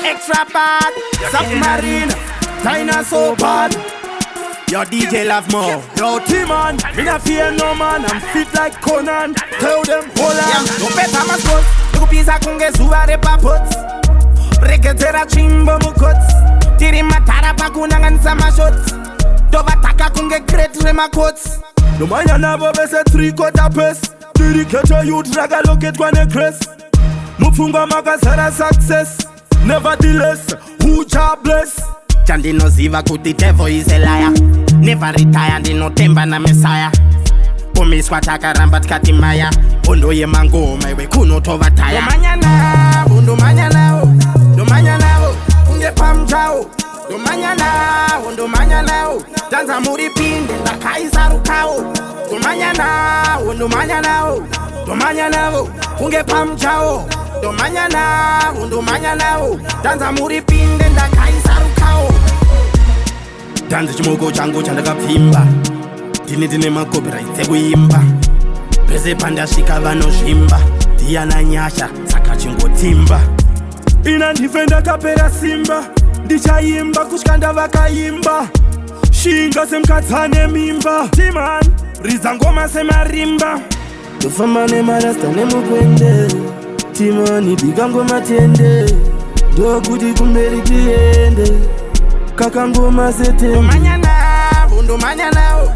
Extra bad, submarine, dinosaur bad. Your DJ love more. Yo, T-man, me not fear no man. I'm fit like Conan. Tell them, hold on. No better my spot. Lugu pisa kunge suare papots. Reketera chimbo mukots. Tiri matara pakuna ngansa mashots. Dova taka kunge great rema quotes. No manya nabo bese 3/4 pace. Dedicated you drag a look at one crest. Mufunga makasara success. Nevertheless, who jobless? Chandi no ziva kuti devil is a liar. Never retire, ndi no temba na messiah. Umiswa takaramba tkati maya. Undo ye mango, mewe kuno tova taya. Domanyana, undo manyana, domanyana, unge pamjao. Domanyana, undo manyana, danza muri pinde, la kaisa rukao. Domanyana, undo manyana, domanyana, unge pamjao. Domanyana, undo manyana, danza muri pinde, la kaisa rukao. Danza chimoko changu chandaka pimba. Dine makopyright ekuimba. Pese panda shika vano shimba. Diana nyasha saka chingotimba. Ina ndifenda kapera simba. Ndichayimba kushkanda vakayimba. Shinga semkatsane mimba. Timan rizangoma semarimba. Tofama nemarasta nemukwende. Timani bigangoma tende. Dokuti kumberi tiende. Kakangoma sete. Domanyana, undomanyana,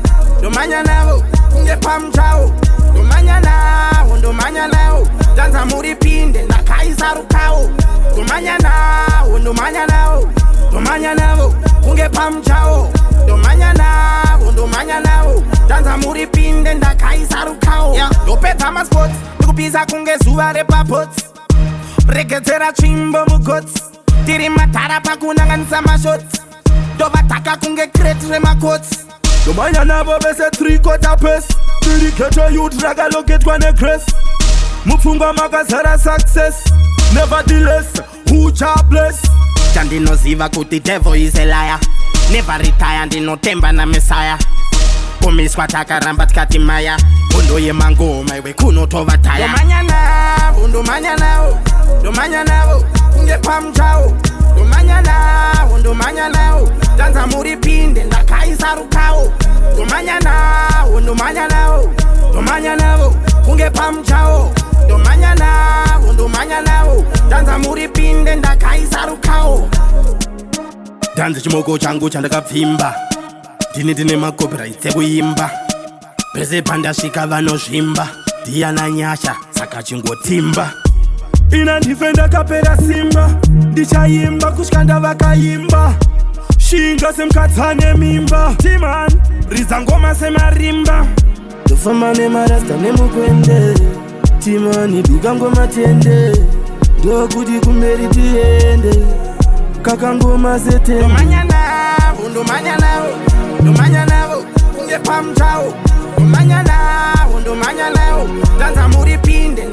domanyana, unge pamjao. Domanyana, undomanyana, danza muri pinde, na kaisa rukao. Domanyana, undomanyana, domanyana, unge pamjao. Domanyana, undomanyana, danza muri pinde, na kaisa rukao. Lopeta ma spots, nikupisa kunge zuare papots. Reketera chimbo mukots. Tiri matara pakuna ngansa mashots. Dova taka kunge great rema quotes. Domanyana bo bese 3/4 pace. Dedicated you drag a look at one crest. Mufunga makasara success. Nevertheless, who jobless? Chandi no ziva kuti devil is a liar. Never retire, ndi no temba na messiah. Umiswa takaramba tkati maya. Undo ye mango, mewe kuno tova taya. Domanyana, undo manyana, domanyana, unge pamjao. Domanyana, undo manyana, danza muri pinde, na kaisa rukao. Domanyana, undo manyana, domanyana, unge pamjao. Domanyana, undo manyana, danza muri pinde, na kaisa rukao. Danza chimoko changu chandaka pimba. Dine makopyright ekuimba. Pese panda shika vano shimba. Diana nyasha saka chingotimba. Ina ndifenda kapera simba. Ndichayimba kushkanda vakayimba. Shinga semkatsane mimba. Timan rizangoma semarimba. Tofama nemarasta nemukwende. Timani bigangoma tende. Dokuti kumberi tiende. Kakangoma sete. Domanyana, undomanyana, domanyana, unge pamjao. Domanyana, undomanyana, danza muri pinde.